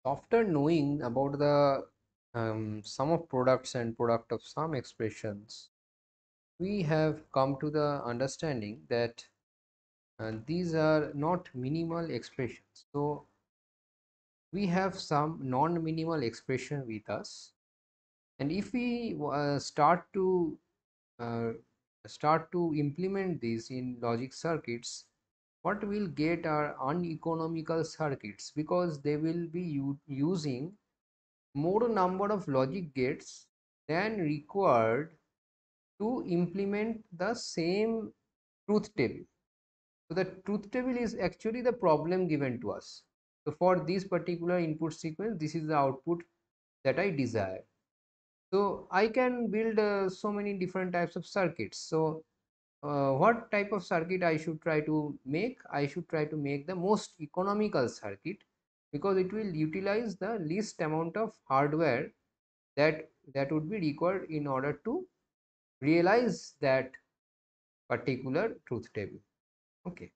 After knowing about the sum of products and product of sum expressions, we have come to the understanding that these are not minimal expressions. So we have some non-minimal expression with us, and if we uh, start to implement these in logic circuits, what we'll get are uneconomical circuits because they will be using more number of logic gates than required to implement the same truth table. So the truth table is actually the problem given to us. So for this particular input sequence, this is the output that I desire. So I can build so many different types of circuits. So what type of circuit I should try to make? I should try to make the most economical circuit because it will utilize the least amount of hardware that would be required in order to realize that particular truth table. Okay,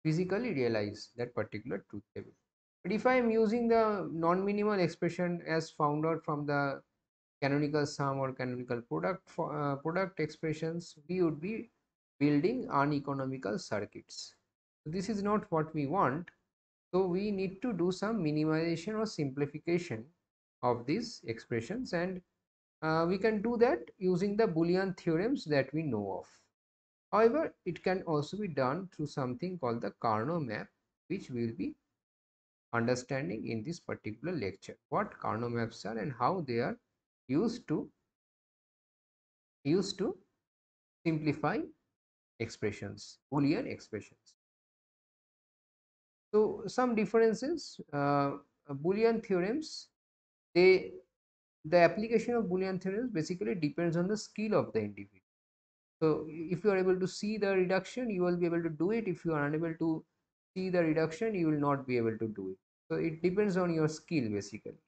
physically realize that particular truth table. But if I am using the non-minimal expression as found out from the canonical sum or canonical product for product expressions, we would be building uneconomical circuits. So this is not what we want. So we need to do some minimization or simplification of these expressions, and we can do that using the Boolean theorems that we know of. However, it can also be done through something called the Carnot map, which we will be understanding in this particular lecture. What Carnot maps are and how they are used to simplify expressions, Boolean expressions. So some differences, Boolean theorems, they the application of Boolean theorems basically depends on the skill of the individual. So if you are able to see the reduction, you will be able to do it. If you are unable to see the reduction, you will not be able to do it. So it depends on your skill basically.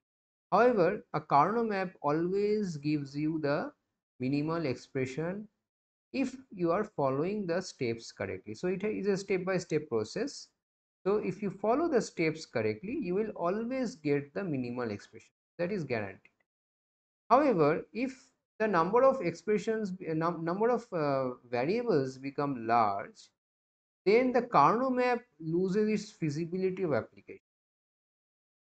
However, a Carnot map always gives you the minimal expression if you are following the steps correctly. So it is a step-by-step process. So if you follow the steps correctly, you will always get the minimal expression. That is guaranteed. However, if the number of expressions, number of variables become large, then the Carnot map loses its feasibility of application.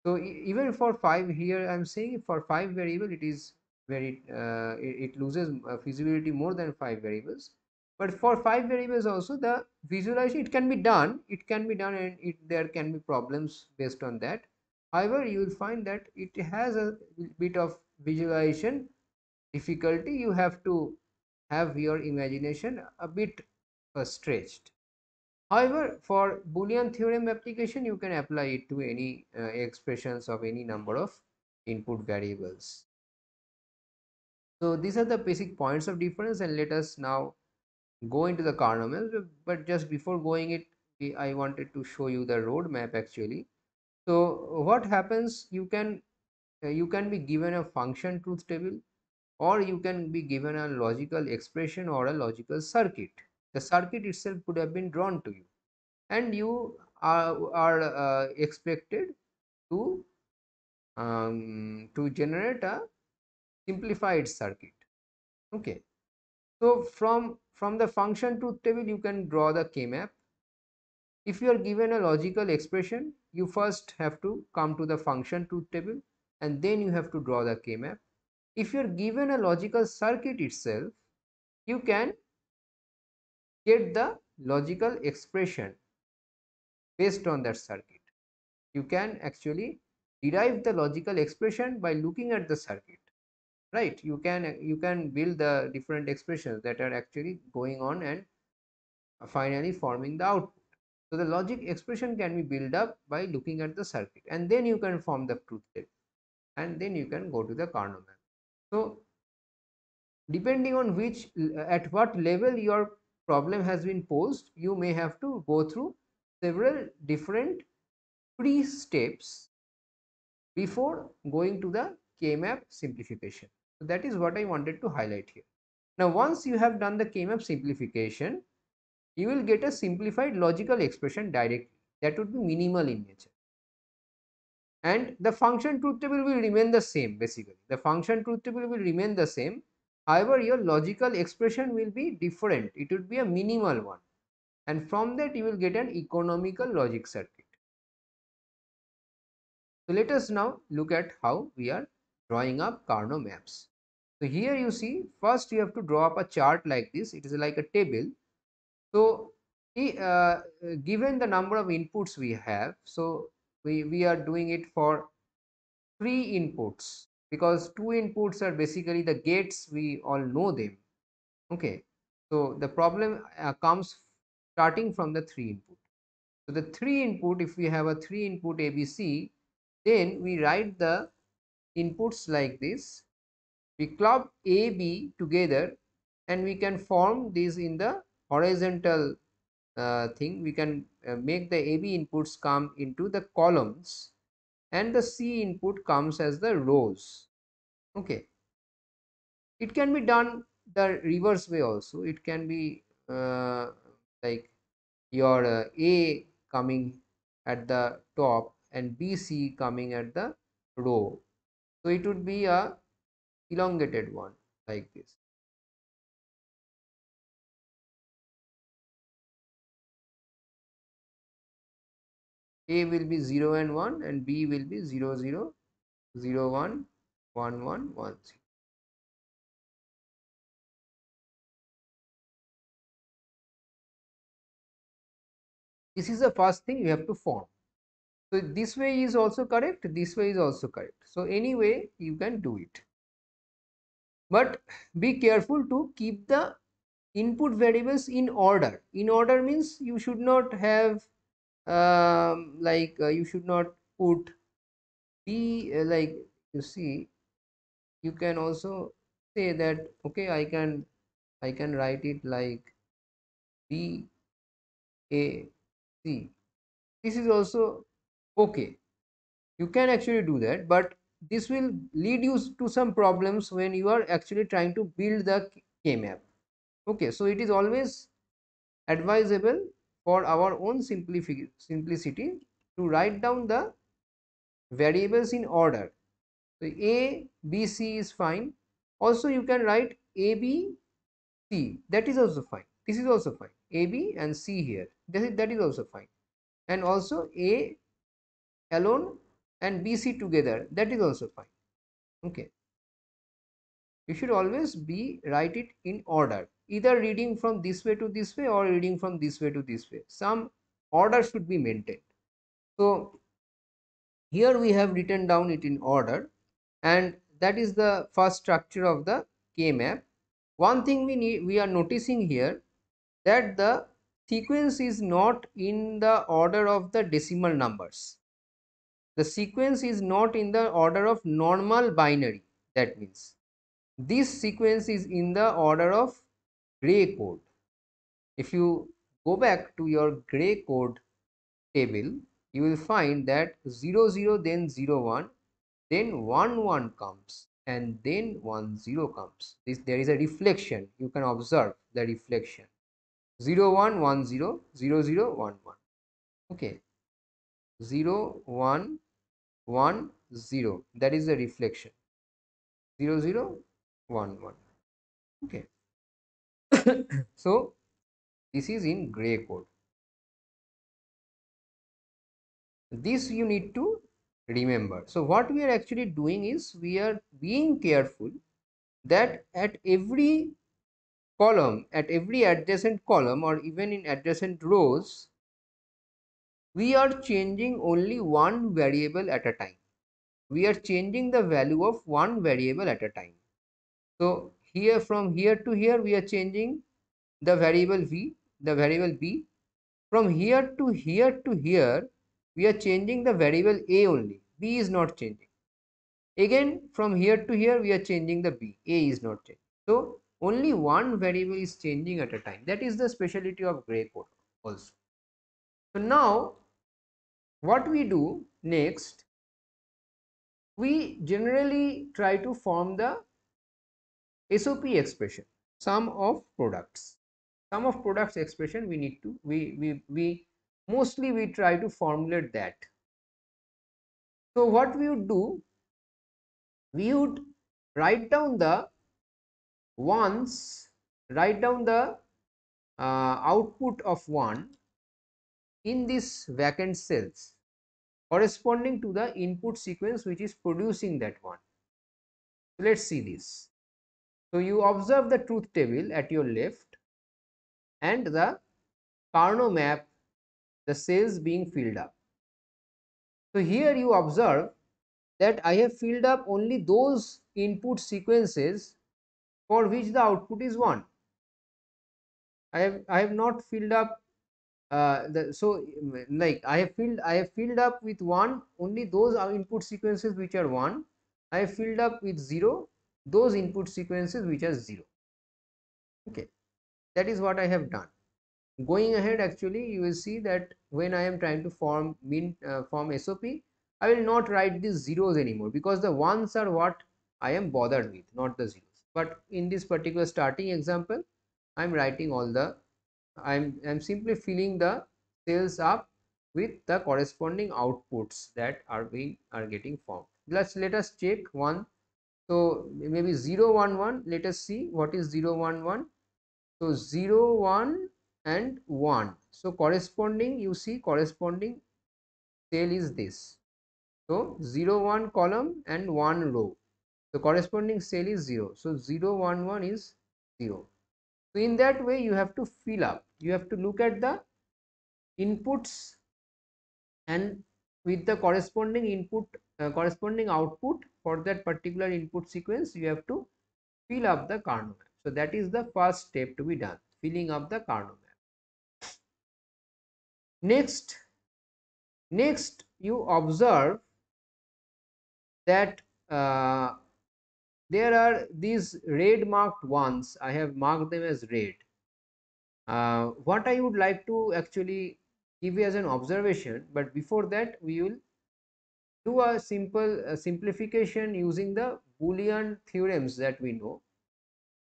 So even for 5 here, I'm saying for 5 variable, it is it loses feasibility more than 5 variables. But for 5 variables also, the visualization, it can be done. It can be done, and there can be problems based on that. However, you will find that it has a bit of visualization difficulty. You have to have your imagination a bit stretched. However, for Boolean theorem application, you can apply it to any expressions of any number of input variables. So these are the basic points of difference, and let us now go into the Carnot map. But just before going it, I wanted to show you the roadmap actually. So what happens? You can be given a function truth table, or you can be given a logical expression or a logical circuit. The circuit itself could have been drawn to you, and you are expected to generate a simplified circuit. Okay, so from the function truth table, you can draw the K-map. If you are given a logical expression, you first have to come to the function truth table, and then you have to draw the K-map. If you are given a logical circuit itself, you can get the logical expression based on that circuit. You can actually derive the logical expression by looking at the circuit, right? You can build the different expressions that are actually going on and finally forming the output. So the logic expression can be built up by looking at the circuit, and then you can form the truth table, and then you can go to the Carnot map. So depending on which at what level your problem has been posed, you may have to go through several different pre-steps before going to the K-map simplification. So that is what I wanted to highlight here. Now once you have done the K-map simplification, you will get a simplified logical expression directly that would be minimal in nature. and the function truth table will remain the same. Basically the function truth table will remain the same, however your logical expression will be different, it would be a minimal one, and from that you will get an economical logic circuit. So let us now look at how we are drawing up Carnot maps. So here you see, first you have to draw up a chart like this, it is like a table. So given the number of inputs we have, so we are doing it for 3 inputs, because 2 inputs are basically the gates, we all know them. Okay, so the problem comes starting from the 3 input. So the 3 input, if we have a 3 input ABC, then we write the inputs like this, we club A B together, and we can form these in the horizontal thing. We can make the AB inputs come into the columns, and the C input comes as the rows. Okay, it can be done the reverse way also. It can be like your A coming at the top and BC coming at the row, so it would be a elongated one like this. A will be 0 and 1, and B will be 0 0 0 1 1 1 1 0. This is the first thing you have to form. So this way is also correct, this way is also correct. So anyway you can do it, but be careful to keep the input variables in order. In order means you should not have you should not put B like, you see, you can also say that okay, I can write it like B A C. This is also okay, you can actually do that, but this will lead you to some problems when you are actually trying to build the K-map. Okay, so it is always advisable for our own simplicity to write down the variables in order. So A, B, C is fine. Also you can write A, B, C, that is also fine. This is also fine. A, B and C here, that is also fine. And also A alone and BC together, that is also fine. Okay, you should always be write it in order, either reading from this way to this way or reading from this way to this way. Some order should be maintained. So here we have written down it in order, and that is the first structure of the K map. One thing we are noticing here, that the sequence is not in the order of the decimal numbers. The sequence is not in the order of normal binary. That means this sequence is in the order of gray code. If you go back to your gray code table, you will find that 0 0 then 0 1, then 1 1 comes, and then 1 0 comes. There is a reflection, you can observe the reflection, 0 1 1 0 0 0 1 1. Okay, 0 1 1 0, that is the reflection, 0 0 1 1. Okay, so this is in gray code. This you need to remember. So what we are actually doing is we are being careful that at every column, at every adjacent column or even in adjacent rows, we are changing only one variable at a time. We are changing the value of one variable at a time. So here, from here to here, we are changing the variable v, the variable b. From here to here to here, we are changing the variable a only. B is not changing. Again, from here to here, we are changing the b. A is not changing. So only one variable is changing at a time. That is the specialty of gray code also. So now, what we do next, we generally try to form the SOP expression, sum of products. Sum of products expression we need to, we mostly we try to formulate that. So what we would do, we would write down the ones, write down the output of 1 in this vacant cells corresponding to the input sequence which is producing that 1. Let's see this. So you observe the truth table at your left and the Carnot map, the cells being filled up. So here you observe that I have filled up only those input sequences for which the output is 1. I have not filled up like I have filled up with 1 only those are input sequences which are 1. I have filled up with 0 those input sequences which are 0. Okay, that is what I have done. Going ahead, actually you will see that when I am trying to form SOP, I will not write these zeros anymore because the ones are what I am bothered with, not the zeros. But in this particular starting example, I am writing all the I'm simply filling the cells up with the corresponding outputs that are getting formed. Let us check one. So maybe 0 1 1. Let us see what is 0 1 1. So 0 1 and 1. So corresponding, you see corresponding cell is this. So 0 1 column and 1 row. The corresponding cell is 0. So 0 1 1 is 0. So in that way you have to fill up. You have to look at the inputs and with the corresponding corresponding output for that particular input sequence, you have to fill up the Carnot map. So that is the first step to be done, filling up the Carnot map. Next you observe that there are these red marked ones. I have marked them as red. What I would like to actually give you as an observation, but before that we will do a simple simplification using the Boolean theorems that we know,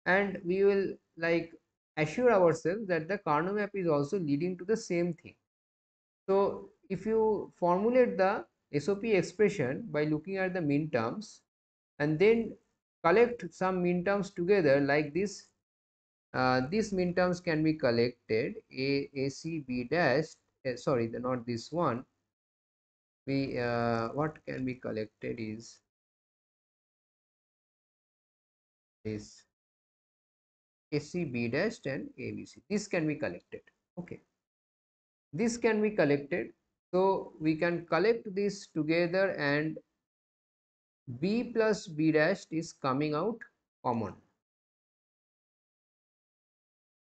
and we will like assure ourselves that the Carnot map is also leading to the same thing. So if you formulate the SOP expression by looking at the min terms and then collect some min terms together like this, these min terms can be collected a c b dash, sorry, not this one. We what can be collected is this AC B dash and ABC. This can be collected. Okay, this can be collected. So we can collect this together and B plus B dash is coming out common.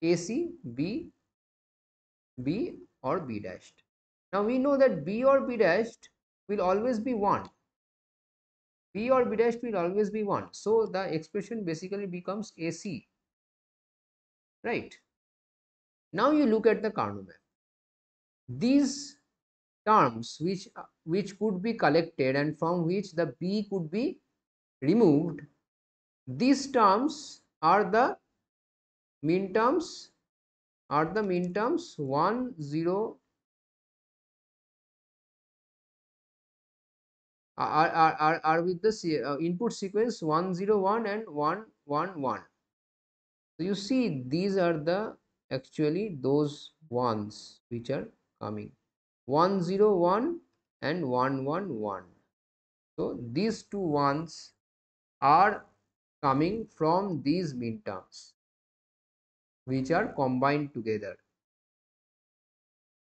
AC B, B or B dashed. Now we know that B or B dashed will always be 1. B or B dashed will always be 1. So the expression basically becomes AC. Right. Now you look at the Carnot map. These terms which could be collected and from which the B could be removed, these terms are the min terms 1 0 are with the input sequence 1 0 1 and 1 1 1. So you see these are the actually those ones which are coming 1 0 1 and 1 1 1. So these two ones are coming from these min terms which are combined together.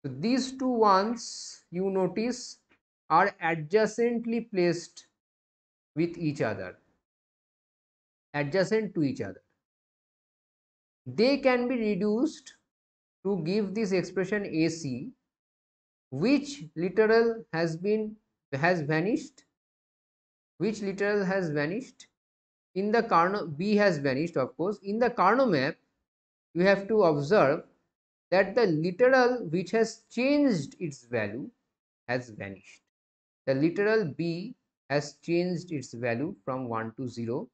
So these two ones you notice are adjacently placed with each other, adjacent to each other. They can be reduced to give this expression AC, which literal has vanished, which literal has vanished in the Carnot. B has vanished, of course. In the Carnot map you have to observe that the literal which has changed its value has vanished. The literal B has changed its value from 1 to 0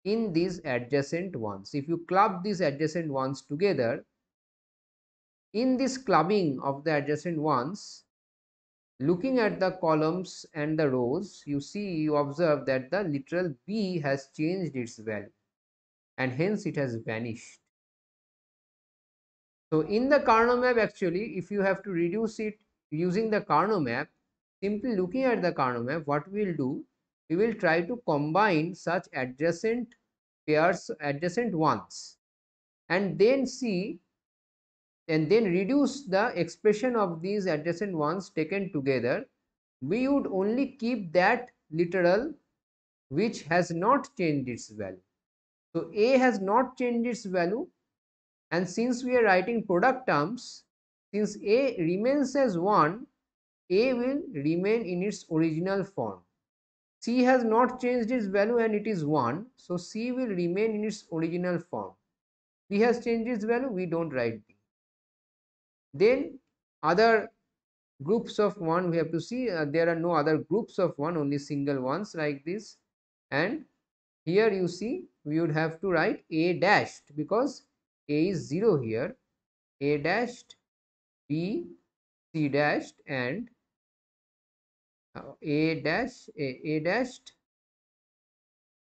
in these adjacent ones. If you club these adjacent ones together, in this clubbing of the adjacent ones, looking at the columns and the rows, you observe that the literal B has changed its value and hence it has vanished. So in the Karnaugh map, actually, if you have to reduce it using the Karnaugh map, simply looking at the Karnaugh map, what we will do, we will try to combine such adjacent pairs, adjacent ones, and then see and then reduce the expression of these adjacent ones taken together. We would only keep that literal which has not changed its value. So A has not changed its value, and since we are writing product terms, since A remains as 1, A will remain in its original form. C has not changed its value and it is 1, so C will remain in its original form. B has changed its value, we don't write B. Then other groups of 1 we have to see, there are no other groups of 1, only single ones like this. And here you see we would have to write A dashed because A is 0 here, A dashed, B, C dashed, and A dash, A dashed,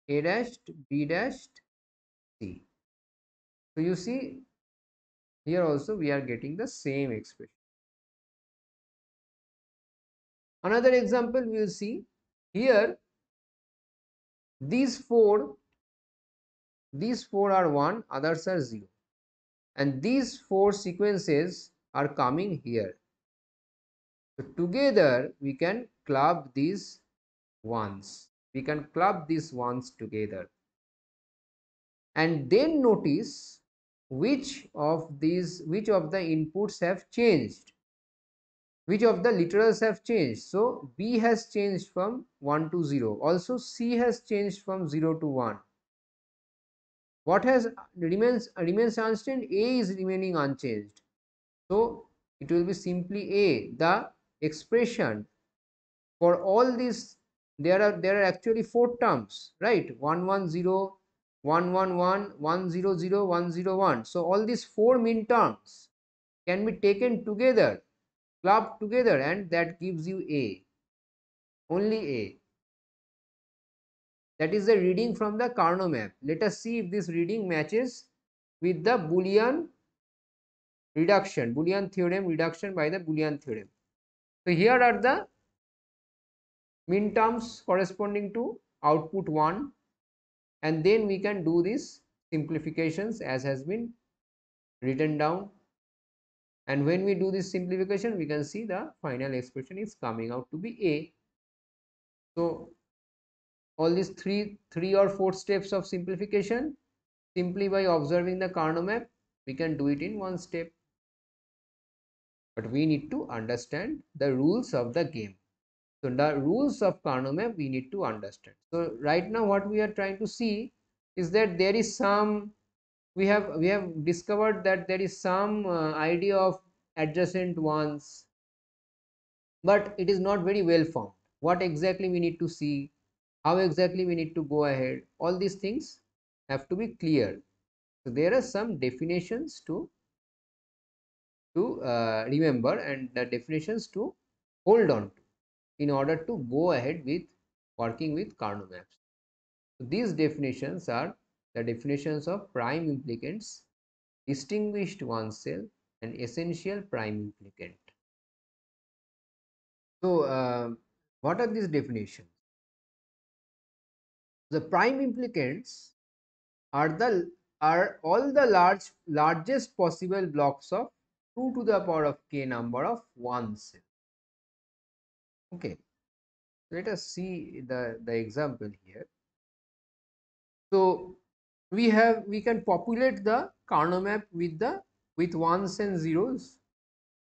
A dashed, B dashed, C. So you see here also we are getting the same expression. Another example we will see here, these four are 1, others are 0, and these 4 sequences are coming here. So together we can club these ones, we can club these ones together, and then notice which of the inputs have changed, which of the literals have changed. So B has changed from 1 to 0, also C has changed from 0 to 1. What has remains unchanged? A is remaining unchanged, so it will be simply A. The expression for all these, there are actually 4 terms, right? 110, 111, 100, 101. So all these 4 min terms can be taken together, clubbed together, and that gives you A, only A. That is the reading from the Karnaugh map. Let us see if this reading matches with the Boolean reduction, Boolean theorem reduction by the Boolean theorem. So here are the min terms corresponding to output 1, and then we can do these simplifications as has been written down, and when we do this simplification we can see the final expression is coming out to be A. So all these three or 4 steps of simplification, simply by observing the Karnaugh map we can do it in one step, but we need to understand the rules of the game. So the rules of Karnaugh map we need to understand. So right now what we are trying to see is that there is some, we have discovered that there is some idea of adjacent ones, but it is not very well formed. What exactly we need to see, how exactly we need to go ahead, all these things have to be clear. So there are some definitions to remember, and the definitions to hold on to in order to go ahead with working with Karnaugh maps. So these definitions are the definitions of prime implicants, distinguished oneself, and essential prime implicant. So what are these definitions? The prime implicants are all the largest possible blocks of 2 to the power of k number of oneself. Okay, let us see the example here. So we can populate the Karnaugh map with ones and zeros.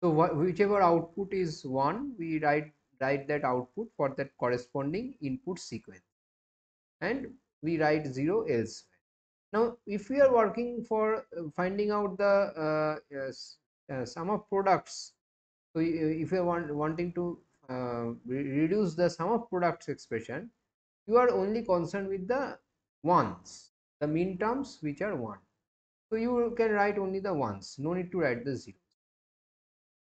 So whichever output is 1, we write that output for that corresponding input sequence, and we write 0 elsewhere. Now if we are working for finding out the sum of products, so if you are wanting to reduce the sum of products expression, you are only concerned with the ones, the min terms which are 1. So you can write only the ones, no need to write the zeros.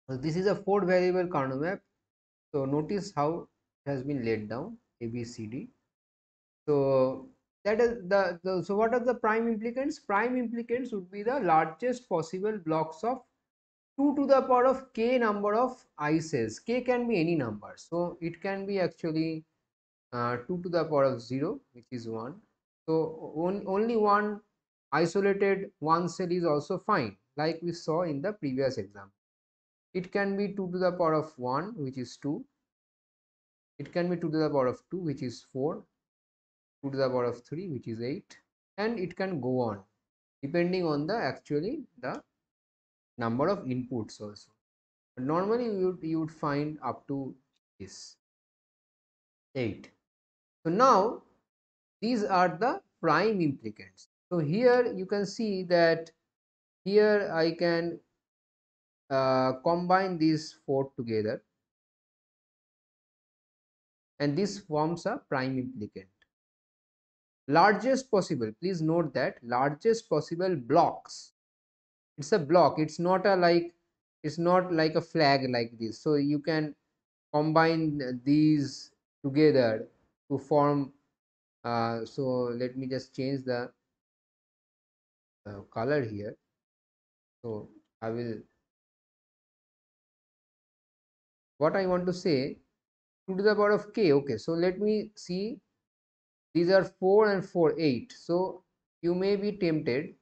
So this is a 4 variable Karnaugh map. So notice how it has been laid down, A, B, C, D. So that is so what are the prime implicants? Prime implicants would be the largest possible blocks of 2 to the power of k number of I cells. K can be any number. So it can be actually 2 to the power of 0, which is 1. So only one isolated one cell is also fine, like we saw in the previous example. It can be 2 to the power of 1, which is 2. It can be 2 to the power of 2, which is 4. 2 to the power of 3, which is 8, and it can go on depending on the actually the number of inputs also. But normally you would find up to this 8. So now these are the prime implicants. So here you can see that here I can combine these 4 together, and this forms a prime implicant. Largest possible, please note that largest possible blocks. It's a block, it's not a like, it's not like a flag like this. So you can combine these together to form so let me just change the color here. So I will, what I want to say, 2 to the power of k. Okay, so let me see, these are 4 and 4, 8. So you may be tempted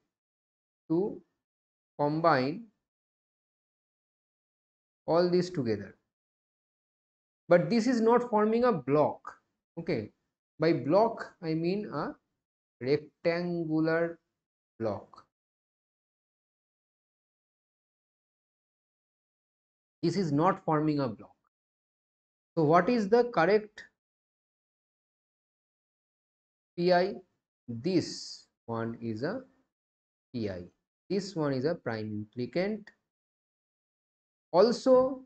to combine all these together, but this is not forming a block. Okay, by block I mean a rectangular block. This is not forming a block. So what is the correct pi? This one is a pi. This one is a prime implicant. Also,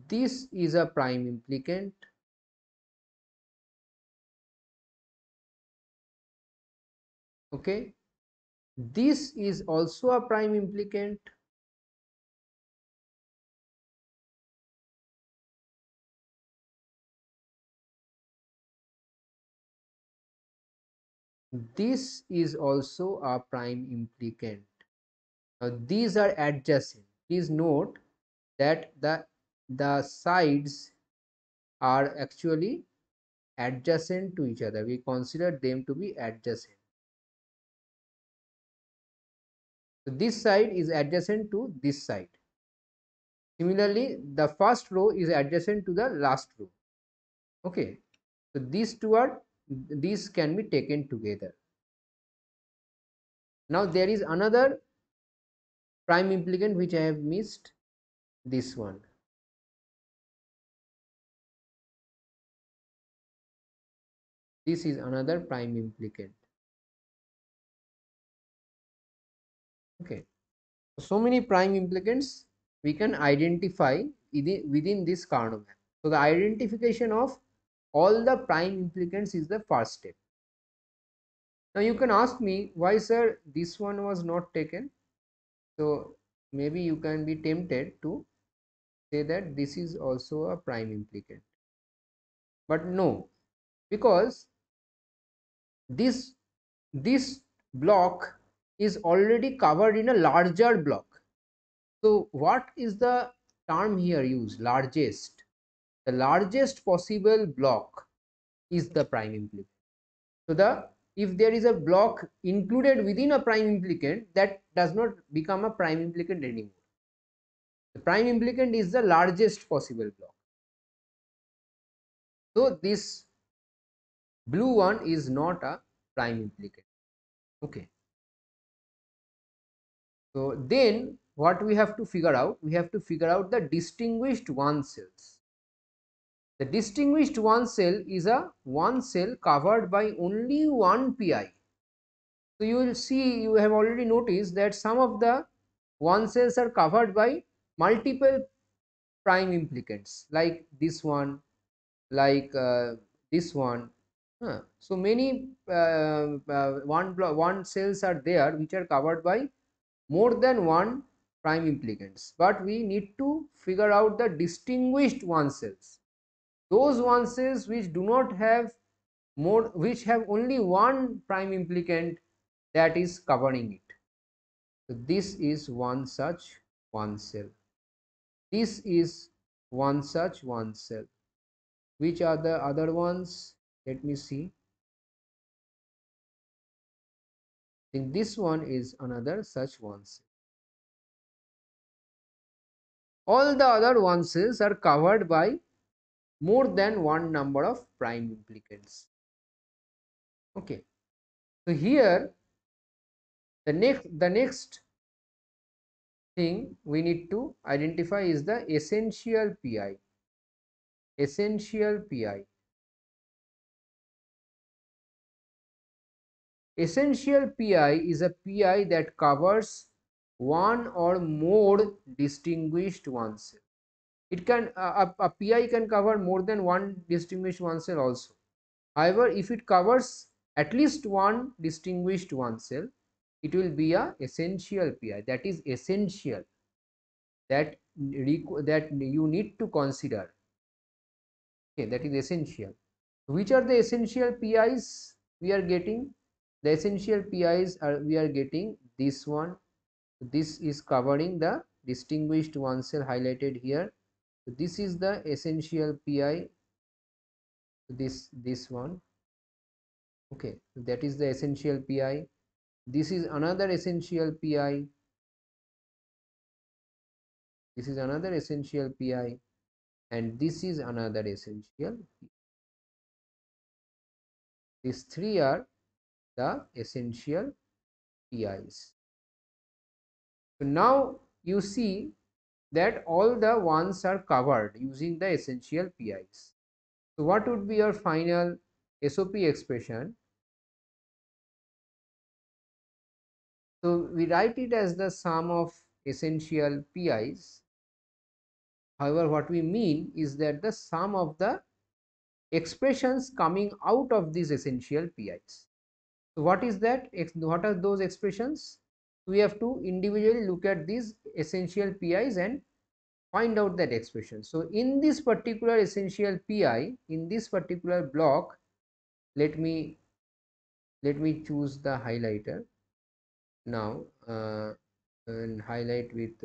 this is a prime implicant. Okay, this is also a prime implicant. This is also a prime implicant. Now these are adjacent. Please note that the sides are actually adjacent to each other. We consider them to be adjacent. So this side is adjacent to this side. Similarly, the first row is adjacent to the last row. Okay, so these can be taken together. Now there is another prime implicant which I have missed, this one. This is another prime implicant. Okay, so many prime implicants we can identify within this Carnot map. So the identification of all the prime implicants is the first step. Now you can ask me, why sir this one was not taken? So maybe you can be tempted to say that this is also a prime implicant, but no, because this block is already covered in a larger block. So what is the term here used? Largest. The largest possible block is the prime implicant. So if there is a block included within a prime implicant, that does not become a prime implicant anymore. The prime implicant is the largest possible block. So this blue one is not a prime implicant. Okay. So then what we have to figure out? We have to figure out the distinguished one cells. The distinguished one cell is a one cell covered by only one pi. So you will see, you have already noticed that some of the one cells are covered by multiple prime implicants, like this one, like this one. So many one cells are there which are covered by more than one prime implicants, but we need to figure out the distinguished one cells. those ones which do not have more, which have only one prime implicant that is covering it. So this is one such one cell. This is one such one cell. Which are the other ones? Let me see. I think this one is another such one cell. All the other ones are covered by more than one number of prime implicants. Okay. So here the next thing we need to identify is the essential pi. Essential pi. Essential pi is a pi that covers one or more distinguished one cell. It can a pi can cover more than one distinguished one cell also. However, if it covers at least one distinguished one cell, it will be a essential pi. That is essential, that you need to consider. Okay, that is essential. Which are the essential PIs we are getting? The essential PIs are we are getting this one. This is covering the distinguished one cell highlighted here. So this is the essential PI. This one. Okay, so that is the essential PI. This is another essential PI. This is another essential PI, and this is another essential. These three are the essential PIs. So now you see that all the ones are covered using the essential PIs. So what would be your final SOP expression? So we write it as the sum of essential PIs. However, what we mean is that the sum of the expressions coming out of these essential PIs. So what is that? What are those expressions? We have to individually look at these essential PIs and find out that expression. So in this particular essential PI, in this particular block, let me choose the highlighter now and highlight with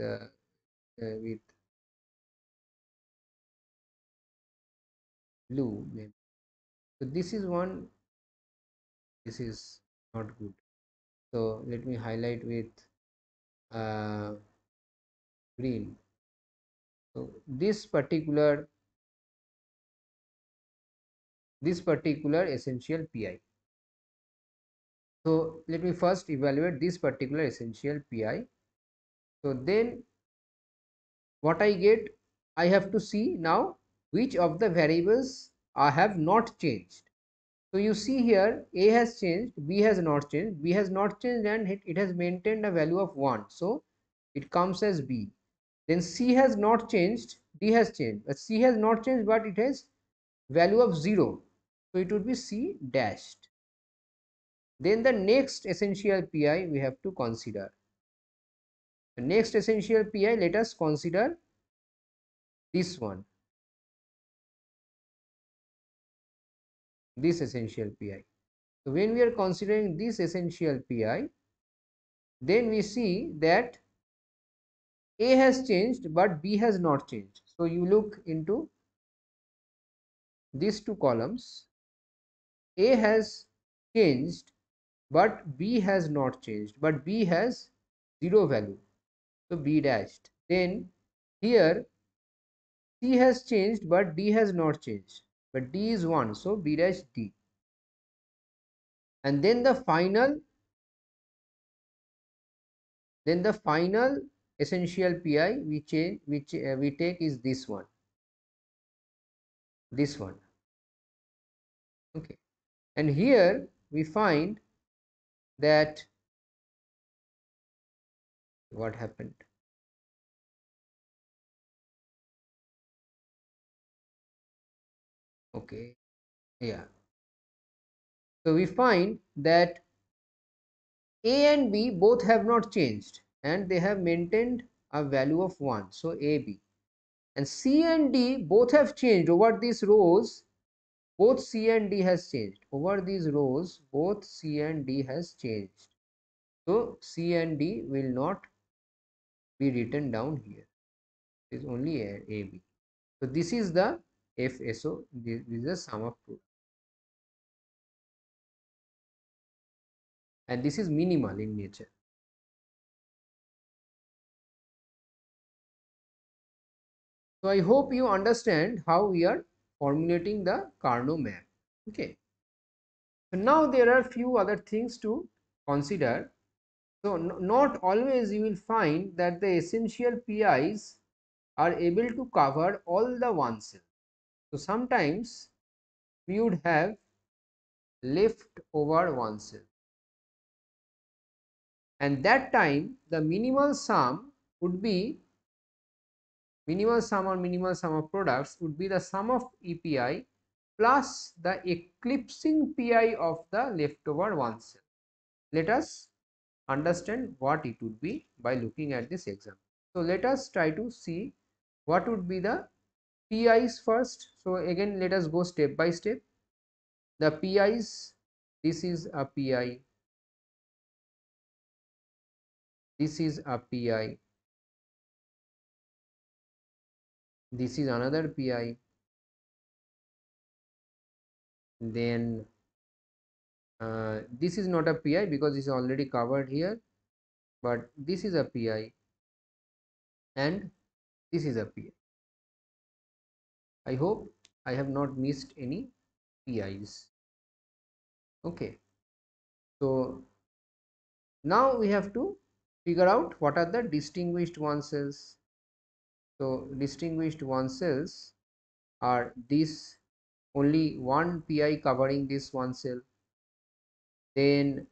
blue maybe. So this is one. This is not good. So let me highlight with uh, green. So this particular essential PI. So let me first evaluate this particular essential PI. So then what I get, I have to see now which of the variables I have not changed. So you see here A has changed, B has not changed, B has not changed, and it has maintained a value of 1. So it comes as B. Then C has not changed, D has changed, but C has not changed, but it has value of 0. So it would be C dashed. Then the next essential PI we have to consider. The next essential PI, let us consider this one, this essential PI. So when we are considering this essential PI, then we see that A has changed but B has not changed. So you look into these two columns. A has changed but B has not changed, but B has 0 value. So B dashed. Then here C has changed but D has not changed, but D is 1, so B dash D. And then the final essential PI we change, which we take is this one. Okay, and here we find that what happened. Okay, yeah. So we find that A and B both have not changed and they have maintained a value of 1. So AB. and C and D both have changed over these rows. Both C and D has changed over these rows. Both C and D has changed. So C and D will not be written down here. It is only AB. So this is the FSO. This is the sum of products, and this is minimal in nature. So I hope you understand how we are formulating the Carnot map. Okay. So now there are few other things to consider. So not always you will find that the essential PIs are able to cover all the one cell. So sometimes we would have left over one cell, and that time the minimal sum would be minimal sum or minimal sum of products would be the sum of EPI plus the eclipsing PI of the leftover one cell. Let us understand what it would be by looking at this example. So let us try to see what would be the PIs first. So again let us go step by step. The PIs, this is a PI, this is a PI, this is another PI, then this is not a PI because it is already covered here, but this is a PI and this is a PI. I hope I have not missed any PIs. Okay, so now we have to figure out what are the distinguished one cells. So distinguished one cells are this, only one PI covering this one cell, then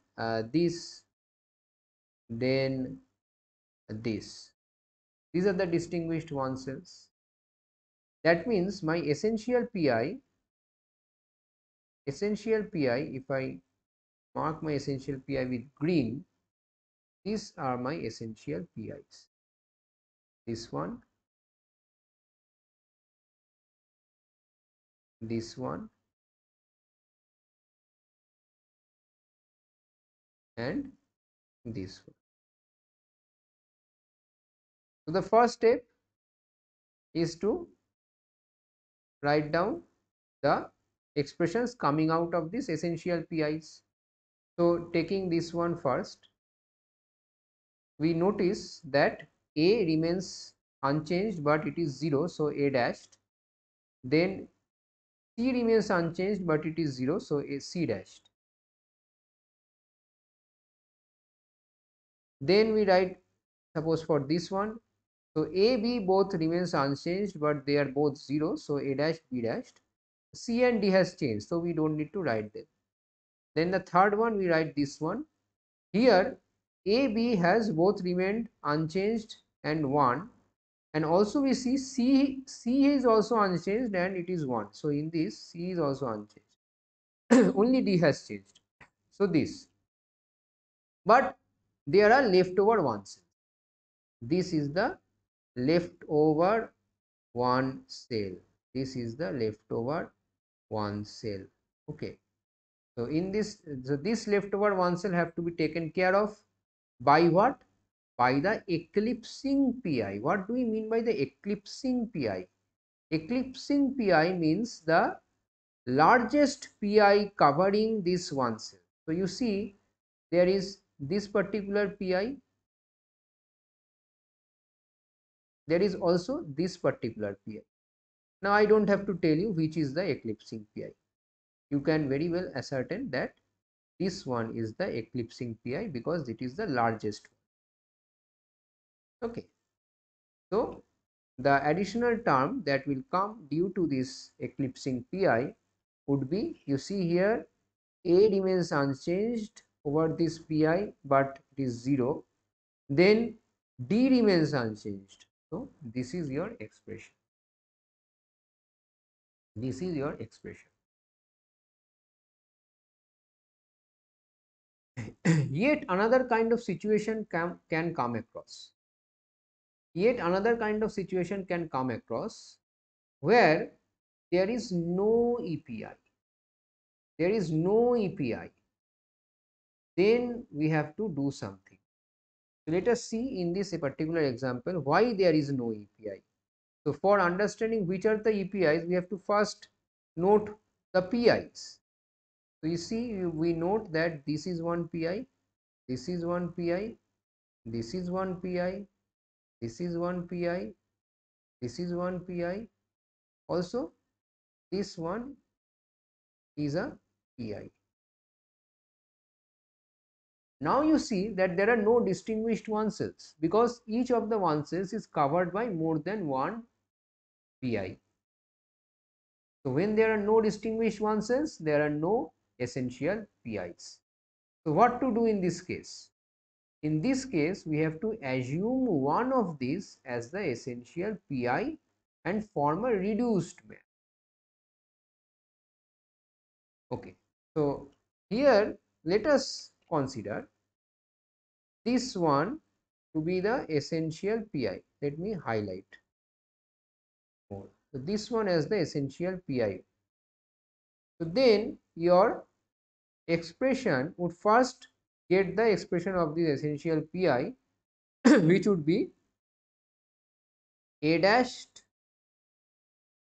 this, then this. These are the distinguished one cells. That means my essential PI, if I mark my essential PI with green, these are my essential PIs. This one, this one, and this one. So the first step is to write down the expressions coming out of this essential PIs. So taking this one first, we notice that A remains unchanged but it is 0, so A dashed. Then C remains unchanged but it is 0, so A C dashed. Then we write, suppose for this one, so A, B both remains unchanged but they are both 0, so A dash, B dashed. C and D has changed, so we don't need to write them. Then the third one, we write this one. Here A, B has both remained unchanged and 1, and also we see C is also unchanged and it is 1. So in this C is also unchanged. Only D has changed. So this, but there are leftover ones. This is the leftover one cell. This is the leftover one cell. Okay. So in this, so this leftover one cell have to be taken care of by what? By the eclipsing PI. What do we mean by the eclipsing PI? Eclipsing PI means the largest PI covering this one cell. So you see there is this particular PI, there is also this particular PI. Now I don't have to tell you which is the eclipsing PI. You can very well ascertain that this one is the eclipsing PI because it is the largest one. Okay. So the additional term that will come due to this eclipsing PI would be, you see here, A remains unchanged over this PI but it is 0, then D remains unchanged. So this is your expression. This is your expression. Yet another kind of situation can come across. Yet another kind of situation can come across where there is no EPI. There is no EPI. Then we have to do something. So let us see in this particular example why there is no EPI. So for understanding which are the EPIs, we have to first note the PIs. So you see, we note that this is one PI, this is one PI, this is one PI, this is one PI, this is one PI. Also, this one is a PI. Now you see that there are no distinguished one cells because each of the one cells is covered by more than one PI. So when there are no distinguished one cells, there are no essential PIs. So what to do in this case? In this case, we have to assume one of these as the essential PI and form a reduced map. Okay, so here let us consider this one to be the essential PI. Let me highlight more. So this one as the essential PI. So then your expression would first get the expression of the essential PI which would be A dashed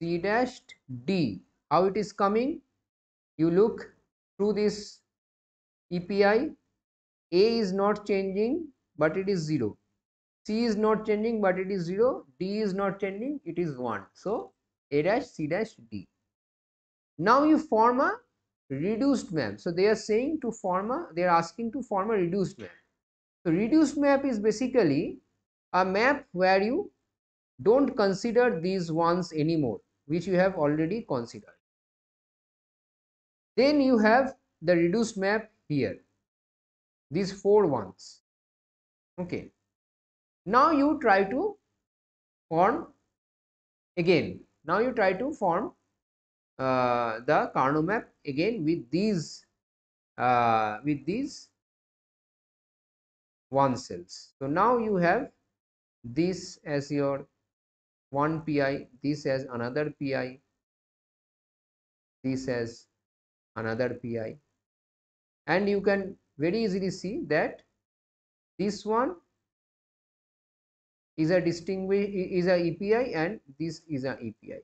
C dashed D. How it is coming? You look through this EPI. A is not changing but it is 0. C is not changing but it is 0. D is not changing, it is 1. So A dash C dash D. Now you form a reduced map. So they are saying to form a, they are asking to form a reduced map. So reduced map is basically a map where you don't consider these ones anymore, which you have already considered. Then you have the reduced map here, these 4 ones. Okay. Now you try to form again. Now you try to form the Carnot map again with these one cells. So now you have this as your one PI, this as another PI, this as another PI, and you can very easily see that this one is a EPI and this is a EPI.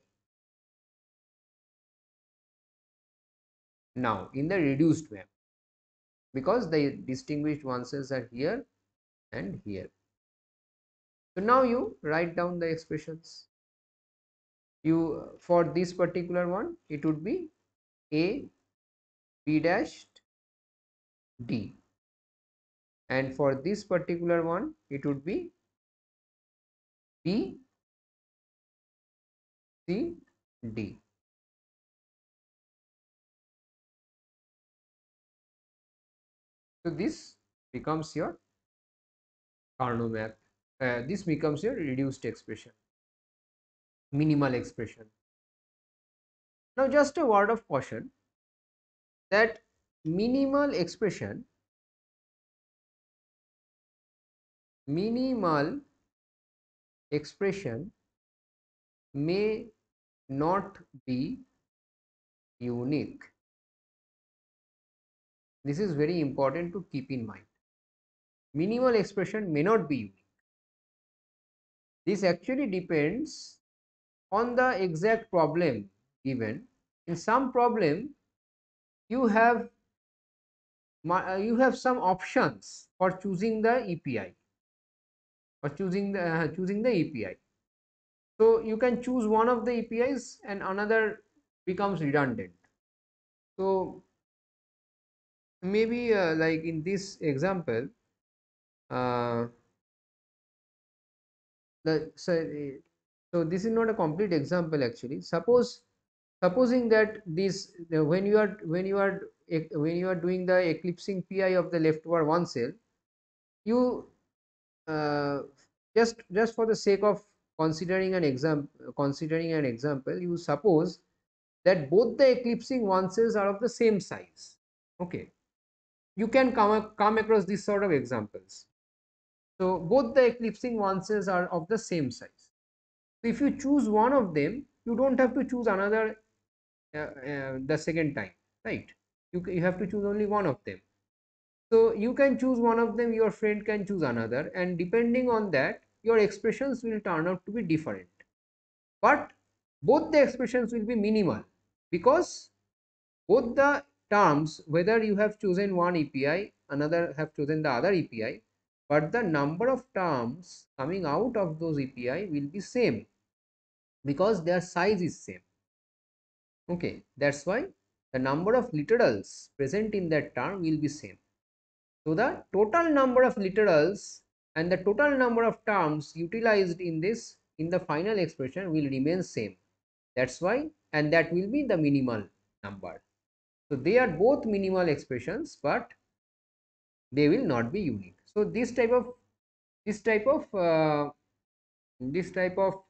Now in the reduced map, because the distinguished one cells are here and here. So now you write down the expressions. You for this particular one it would be A B dashed D, and for this particular one it would be B C D. So this becomes your Carnot map. This becomes your reduced expression, minimal expression. Now just a word of caution that minimal expression may not be unique. This is very important to keep in mind. Minimal expression may not be unique. This actually depends on the exact problem given. In some problem you have some options for choosing the EPI or choosing the EPI. So you can choose one of the EPIs and another becomes redundant. So maybe like in this example, so this is not a complete example actually. Supposing that this when you are doing the eclipsing PI of the leftover one cell, you uh, just for the sake of considering an example, you suppose that both the eclipsing one cells are of the same size. Okay, you can come across these sort of examples. So both the eclipsing ones are of the same size. So if you choose one of them, you don't have to choose another the second time, right? You have to choose only one of them. So you can choose one of them, your friend can choose another, and depending on that, your expressions will turn out to be different. But both the expressions will be minimal, because both the terms, whether you have chosen one API, another have chosen the other API, but the number of terms coming out of those API will be same, because their size is same. Okay, that's why the number of literals present in that term will be same. So the total number of literals and the total number of terms utilized in this, in the final expression, will remain same. That's why, and that will be the minimal number. So they are both minimal expressions, but they will not be unique. So this type of uh, this type of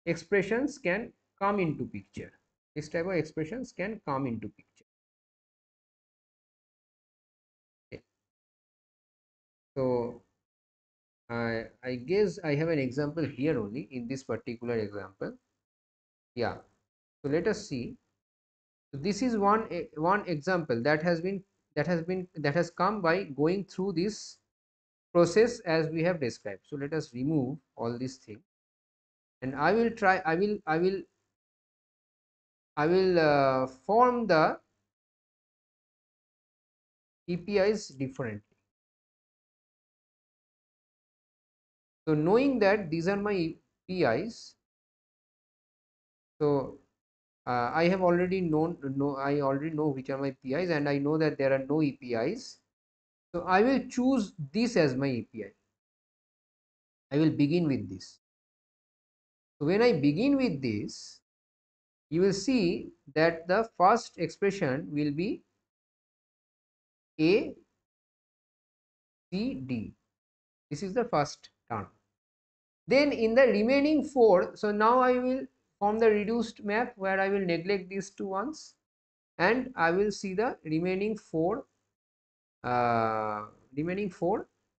expressions can come into picture. This type of expressions can come into picture. Okay. So I guess I have an example here only in this particular example. Yeah. So let us see. So this is one example that has come by going through this process as we have described. So let us remove all these things, and I will try. I will form the APIs differently. So knowing that these are my APIs, so I have already I already know which are my APIs, and I know that there are no APIs. So I will choose this as my API. I will begin with this. So when I begin with this, you will see that the first expression will be A, C, D. This is the first term. Then in the remaining four, so now I will form the reduced map where I will neglect these two ones, and I will see the remaining four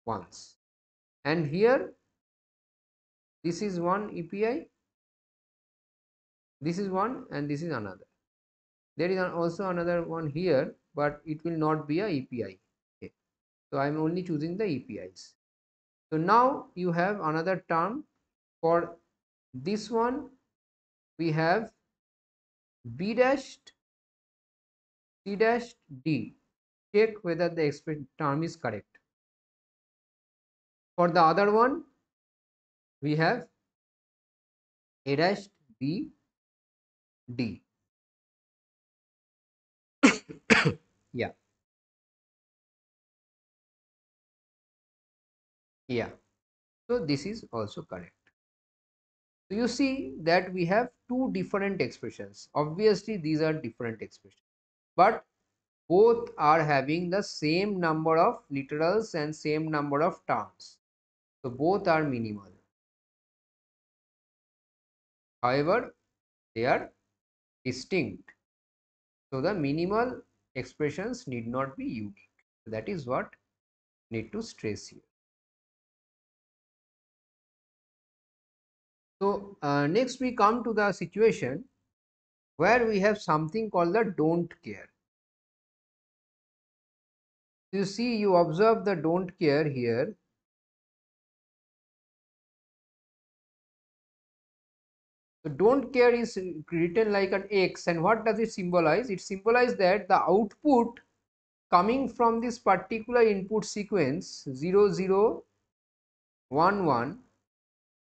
ones. And here this is one API, this is one, and this is another. There is also another one here, but it will not be a API. Okay. So I am only choosing the APIs. So now you have another term. For this one, we have B dashed C dashed D. Check whether the term is correct. For the other one, we have A dashed B D. Yeah, yeah. So this is also correct. So you see that we have two different expressions. Obviously, these are different expressions, but both are having the same number of literals and same number of terms. So both are minimal. However, they are distinct. So the minimal expressions need not be unique. That is what need to stress here. So next we come to the situation where we have something called the don't care. You see, you observe the don't care here. So don't care is written like an X, and what does it symbolize? It symbolizes that the output coming from this particular input sequence 0011,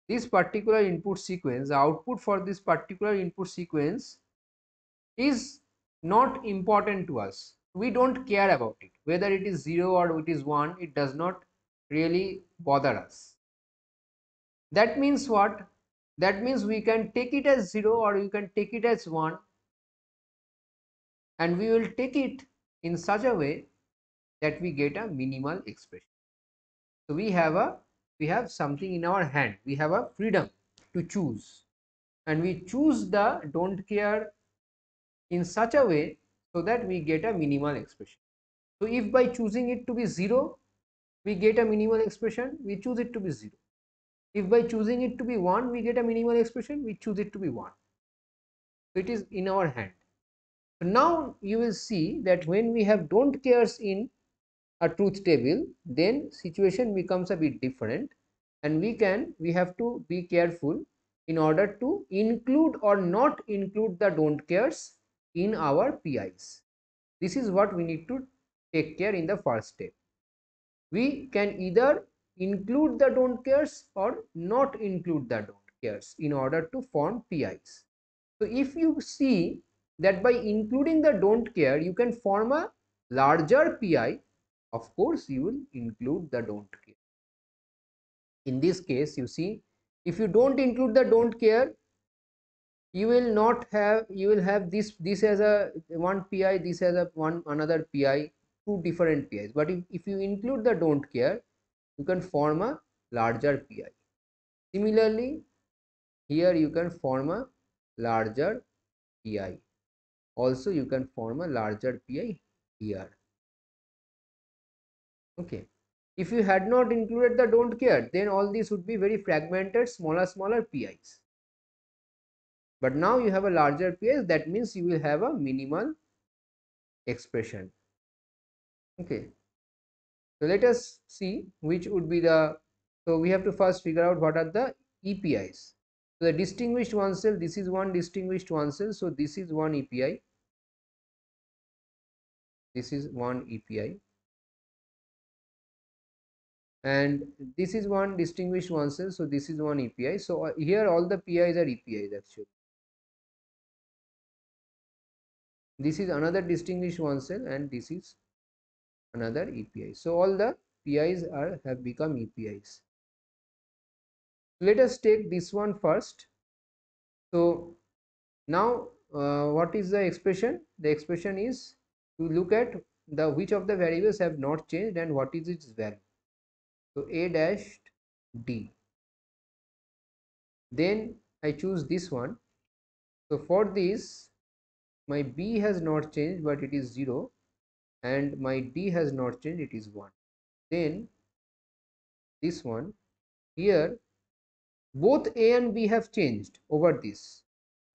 this particular input sequence, the output for this particular input sequence is not important to us. We don't care about it. Whether it is 0 or it is 1, it does not really bother us. That means what? That means we can take it as 0 or you can take it as 1, and we will take it in such a way that we get a minimal expression. So we have something in our hand. We have a freedom to choose, and we choose the don't care in such a way so that we get a minimal expression. So if by choosing it to be 0, we get a minimal expression, we choose it to be 0. If by choosing it to be 1 we get a minimal expression, we choose it to be 1. So it is in our hand. So now you will see that when we have don't cares in a truth table, then situation becomes a bit different, and we have to be careful in order to include or not include the don't cares in our PIs. This is what we need to take care in the first step. We can either include the don't cares or not include the don't cares in order to form PIs. So if you see that by including the don't care you can form a larger PI, of course you will include the don't care. In this case, you see, if you don't include the don't care, you will not have, you will have this as a one PI, this as a one another PI, two different PIs. But if you include the don't care, you can form a larger PI. Similarly, here you can form a larger PI. Also, you can form a larger PI here. Okay. If you had not included the don't care, then all these would be very fragmented, smaller PIs. But now you have a larger PIs, that means you will have a minimal expression. Okay. So let us see which would be the, so we have to first figure out what are the EPIs. So the distinguished one cell, this is one distinguished one cell, so this is one EPI. This is one EPI. And this is one distinguished one cell, so this is one EPI. So here all the PIs are EPIs actually. This is another distinguished one cell and this is another EPI. So all the PIs have become EPIs. Let us take this one first. So now what is the expression? The expression is to look at the which of the variables have not changed and what is its value. So A dash D. Then I choose this one. So for this my B has not changed but it is 0 and my D has not changed, it is 1. Then this one here, both A and B have changed over this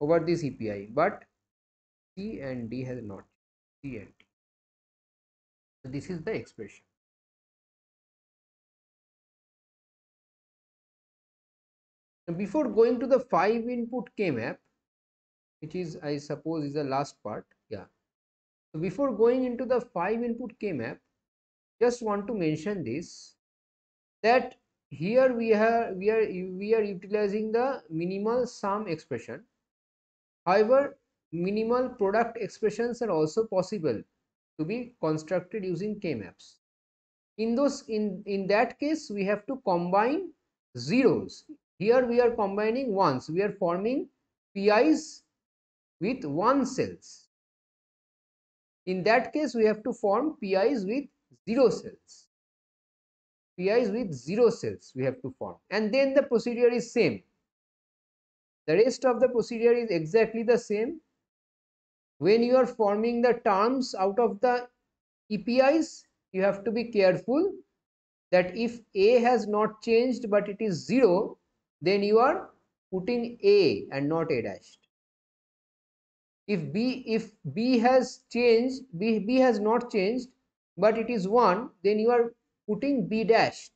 EPI, but C and D has not. C and D. So this is the expression. Now before going to the 5 input K-map, which is I suppose is the last part, yeah. So before going into the 5 input K-map, just want to mention this, that here we are utilizing the minimal sum expression. However, minimal product expressions are also possible to be constructed using K-maps. In that case we have to combine zeros. Here we are combining ones, we are forming PIs with 1 cells. In that case we have to form PIs with 0 cells. PIs with 0 cells we have to form, and then the procedure is same. The rest of the procedure is exactly the same. When you are forming the terms out of the EPIs, you have to be careful that if A has not changed but it is 0, then you are putting A and not A dashed. If B has changed, B has not changed but it is 1, then you are putting B dashed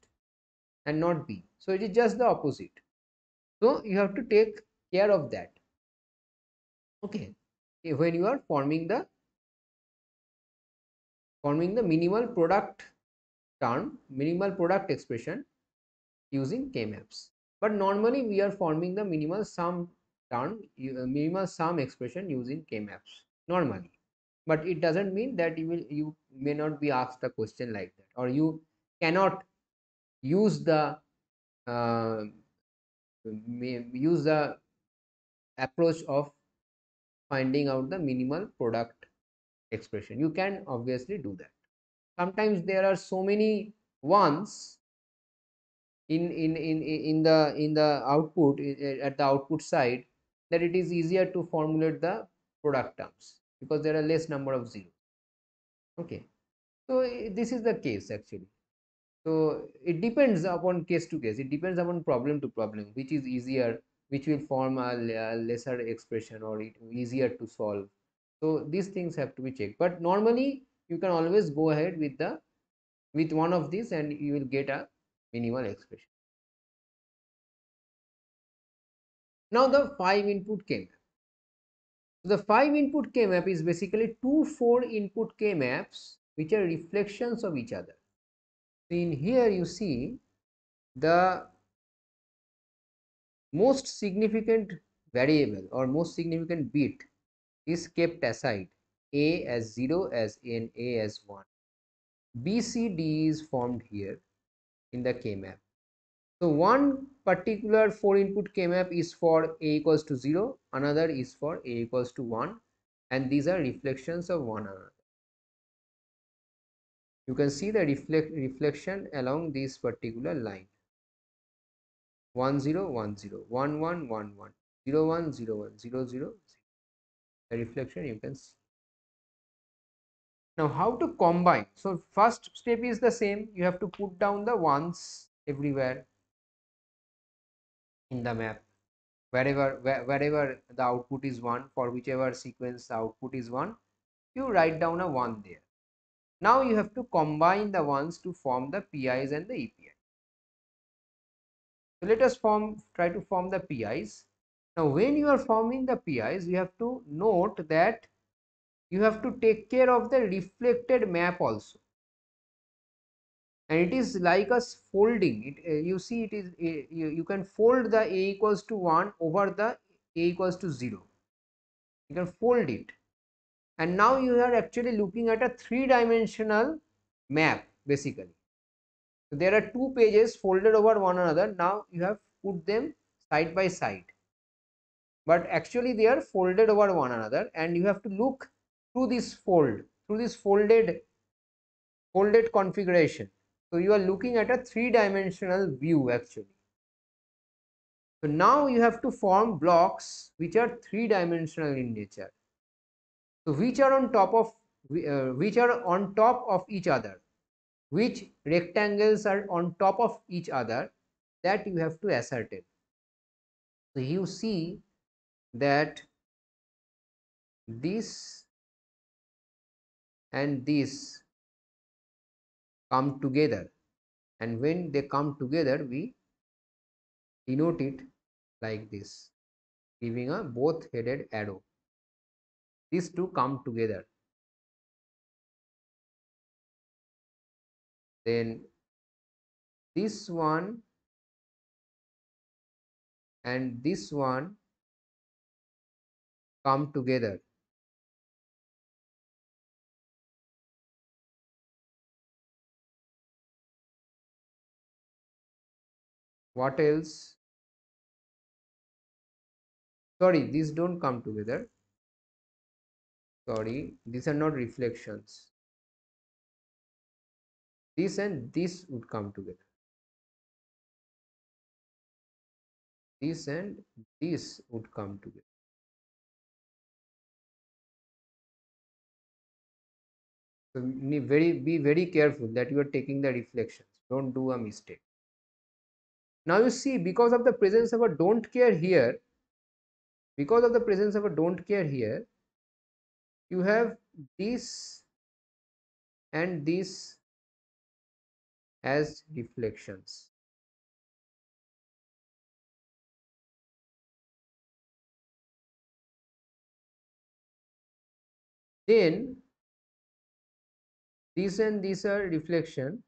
and not B. So it is just the opposite. So you have to take care of that. Okay, when you are forming the minimal product term, minimal product expression using K-maps. But normally we are forming the minimal sum term, minimal sum expression using K-maps normally. But it doesn't mean that you may not be asked a question like that, or you cannot use the approach of finding out the minimal product expression. You can obviously do that. Sometimes there are so many ones in the output, at the output side, that it is easier to formulate the product terms because there are less number of zeros. Okay, so this is the case actually. So it depends upon case to case. It depends upon problem to problem, which is easier, which will form a lesser expression, or it easier to solve. So these things have to be checked. But normally you can always go ahead with the with one of these, and you will get a minimal expression. Now the 5 input K map. So the 5 input K map is basically two 4 input K maps which are reflections of each other. So in here you see the most significant variable or most significant bit is kept aside, A as 0 as n, A as 1. B, C, D is formed here in the K map. So one particular 4 input K map is for A equals to 0, another is for A equals to 1, and these are reflections of one another. You can see the reflection along this particular line. 1 0 1 0 1 1 1 1 0 1 0 1 0 0. The reflection you can see. Now how to combine? So first step is the same. You have to put down the ones everywhere in the map. Wherever the output is 1, for whichever sequence the output is 1, you write down a 1 there. Now you have to combine the ones to form the PIs and the EPI. So let us try to form the PIs. Now when you are forming the PIs, you have to note that you have to take care of the reflected map also. And it is like a folding it. You see it is you can fold the A equals to 1 over the A equals to 0. You can fold it, and now you are actually looking at a 3-dimensional map basically. So there are two pages folded over one another. Now you have put them side by side, but actually they are folded over one another, and you have to look through this folded configuration. So you are looking at a 3-dimensional view actually. So now you have to form blocks which are 3-dimensional in nature. So which are on top of each other, which rectangles are on top of each other, that you have to ascertain. So you see that this and this come together, and when they come together we denote it like this, giving a both headed arrow. These two come together, then this one and this one come together. What else? Sorry, these don't come together. Sorry, these are not reflections. This and this would come together. This and this would come together. So be very careful that you are taking the reflections. Don't do a mistake. Now you see, because of the presence of a don't care here, you have this and this as reflections. Then this and this are reflection.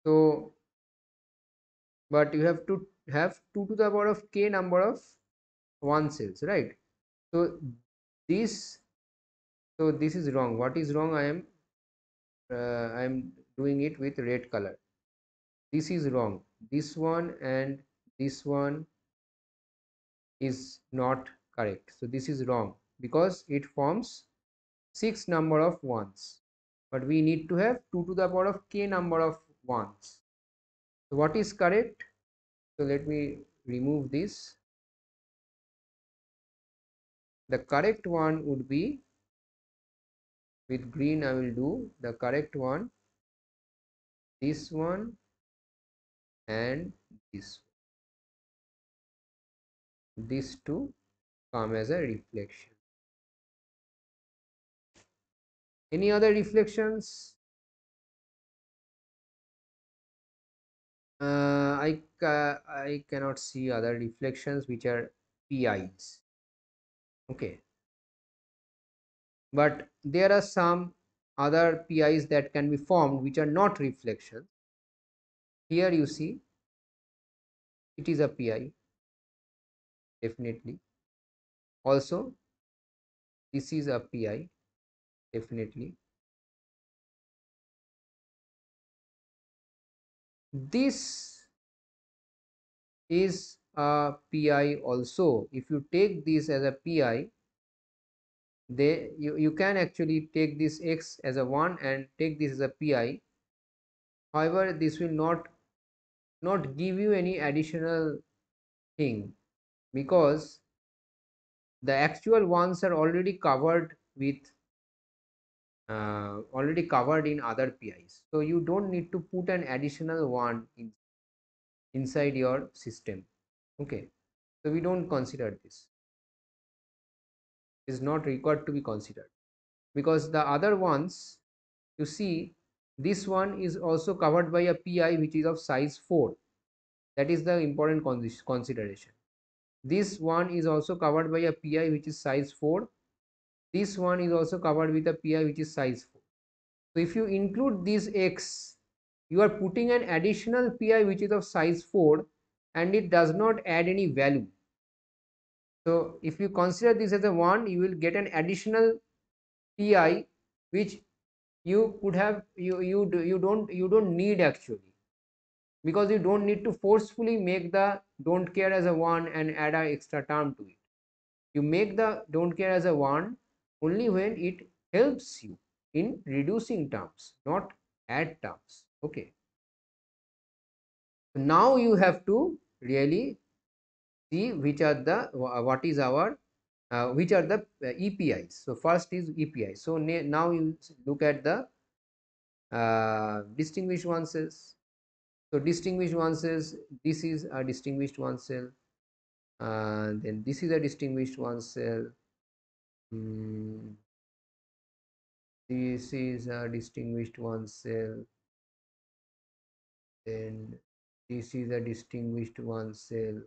So but you have to have 2 to the power of k number of 1 cells, right? So this this is wrong. What is wrong? I am doing it with red color. This is wrong. This one and this one is not correct. So this is wrong because it forms 6 number of ones, but we need to have 2 to the power of k number of ones. So what is correct? So let me remove this. The correct one would be, with green I will do, the correct one this one and this one. These two come as a reflection. Any other reflections? I cannot see other reflections which are PIs. Okay, but there are some other PIs that can be formed which are not reflections. Here you see it is a PI, definitely. Also, this is a PI, definitely. This is a PI also. If you take this as a PI, you can actually take this X as a 1 and take this as a PI. However, this will not give you any additional thing, because the actual ones are already covered with already covered in other PIs. So you don't need to put an additional one inside your system. Okay, so we don't consider this. It is not required to be considered, because the other ones, you see, this one is also covered by a PI which is of size 4. That is the important consideration. This one is also covered by a PI which is size 4. This one is also covered with a PI which is size 4. So if you include this X, you are putting an additional PI which is of size 4, and it does not add any value. So if you consider this as a 1, you will get an additional PI which you could have you don't need actually, because you don't need to forcefully make the don't care as a 1 and add an extra term to it. You make the don't care as a 1 only when it helps you in reducing terms, not add terms. Okay, now you have to really see which are the what is our which are the EPIs. So first is EPI. So now you look at the distinguished one cells. So distinguished one cells, this is a distinguished one cell, then this is a distinguished one cell, this is a distinguished one cell, then this is a distinguished one cell,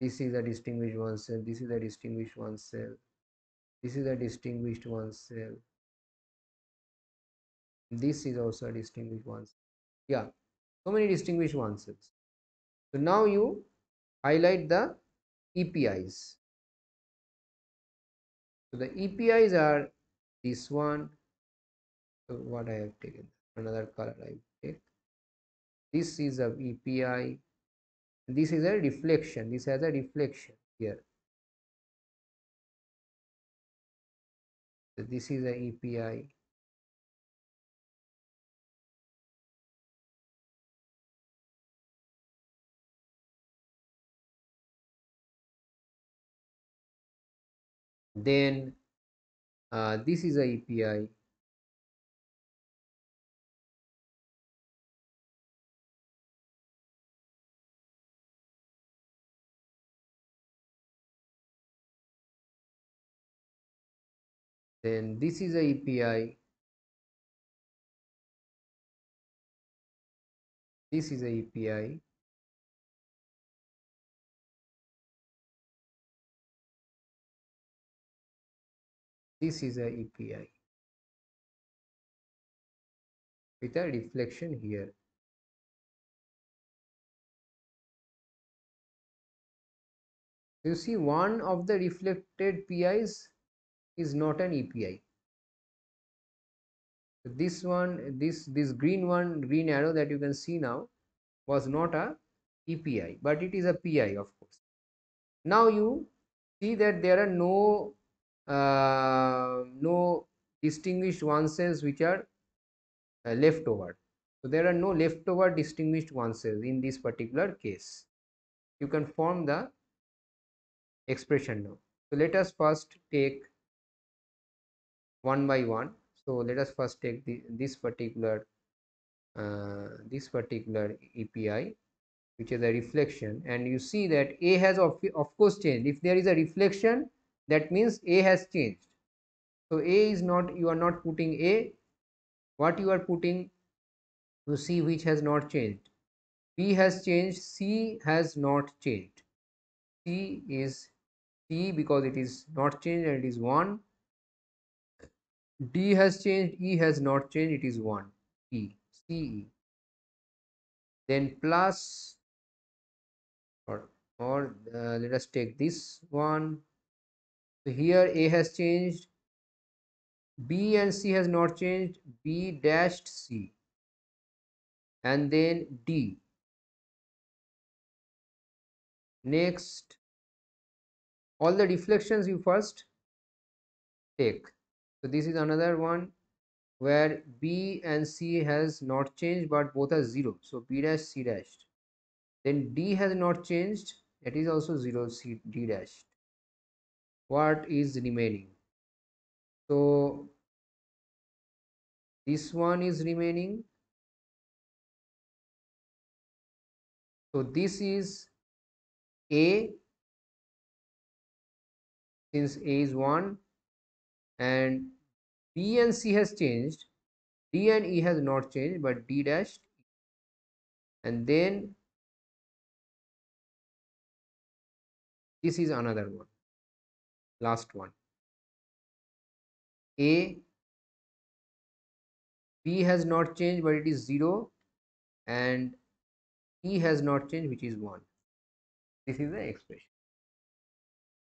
this is a distinguished one cell, this is a distinguished one cell, this is a distinguished one cell, this is also a distinguished one cell. Yeah, so many distinguished one cells. So now you highlight the EPIs. So the EPIs are this one. So what I have taken, another color I take. This is a EPI. This is a reflection. This has a reflection here. So this is a EPI. Then this is a EPI. Then this is a EPI. This is a EPI. This is a EPI with a reflection here. You see, one of the reflected PIs is not an EPI. This one, this green one, green arrow that you can see now, was not a EPI, but it is a PI, of course. Now you see that there are no distinguished one cells which are left over. So there are no leftover distinguished one cells in this particular case. You can form the expression now. So let us first take one by one. So let us first take this particular this particular API, which is a reflection, and you see that A has of course changed. If there is a reflection, that means A has changed. So A is not, you are not putting A, what you are putting, to see which has not changed. B has changed, C has not changed. C is C because it is not changed and it is 1. D has changed, E has not changed, it is 1. E, CE. Then plus, or let us take this one. So here A has changed, B and C has not changed, B dashed C, and then D. Next, all the deflections you first take. So this is another one where B and C has not changed but both are 0. So B dash C dashed. Then D has not changed, that is also 0, C D dashed. What is remaining? So this one is remaining. So this is A, since A is 1, and B and C has changed, D and E has not changed but D dashed, and then this is another one, last one. A, B has not changed but it is 0, and E has not changed, which is 1. This is the expression.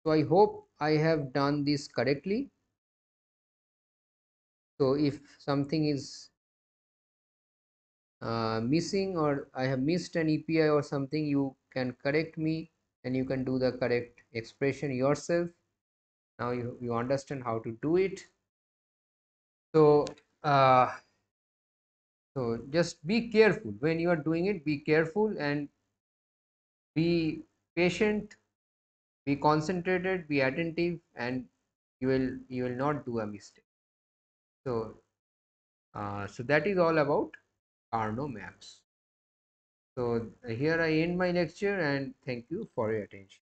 So I hope I have done this correctly. So if something is missing or I have missed an API or something, you can correct me and you can do the correct expression yourself. Now you understand how to do it. So so just be careful when you are doing it. Be careful and be patient, be concentrated, be attentive, and you will not do a mistake. So so that is all about Carnot maps. So here I end my lecture and thank you for your attention.